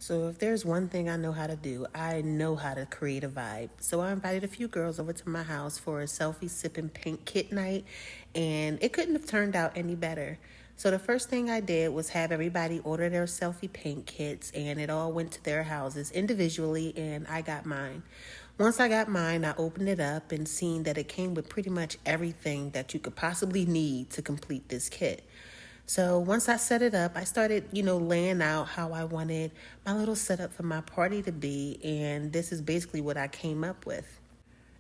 So if there's one thing I know how to do, I know how to create a vibe. So I invited a few girls over to my house for a selfie sipping paint kit night, and it couldn't have turned out any better. So the first thing I did was have everybody order their selfie paint kits, and it all went to their houses individually, and I got mine. Once I got mine, I opened it up and seen that it came with pretty much everything that you could possibly need to complete this kit. So once I set it up, I started, laying out how I wanted my little setup for my party to be, and this is basically what I came up with.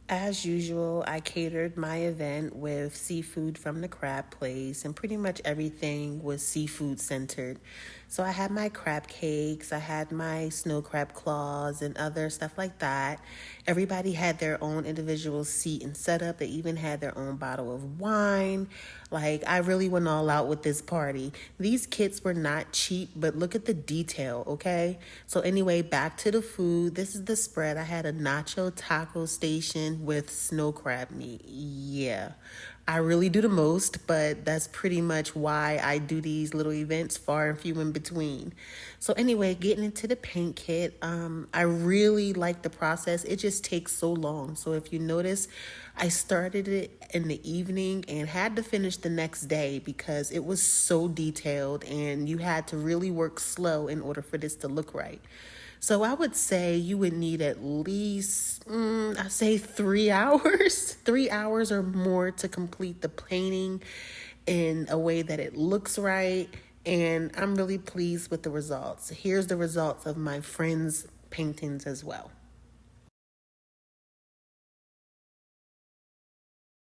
As usual, I catered my event with seafood from the crab place, and pretty much everything was seafood centered. So I had my crab cakes, I had my snow crab claws, and other stuff like that. Everybody had their own individual seat and setup. They even had their own bottle of wine. Like, I really went all out with this party. These kits were not cheap, but look at the detail, okay? So anyway, back to the food. This is the spread. I had a nacho taco station with snow crab meat. Yeah, I really do the most, but that's pretty much why I do these little events far and few in between. So anyway, getting into the paint kit, I really like the process. It just takes so long. So if you notice, I started it in the evening and had to finish the next day because it was so detailed and you had to really work slow in order for this to look right. So I would say you would need at least, I say 3 hours, 3 hours or more to complete the painting in a way that it looks right. And I'm really pleased with the results. Here's the results of my friends' paintings as well.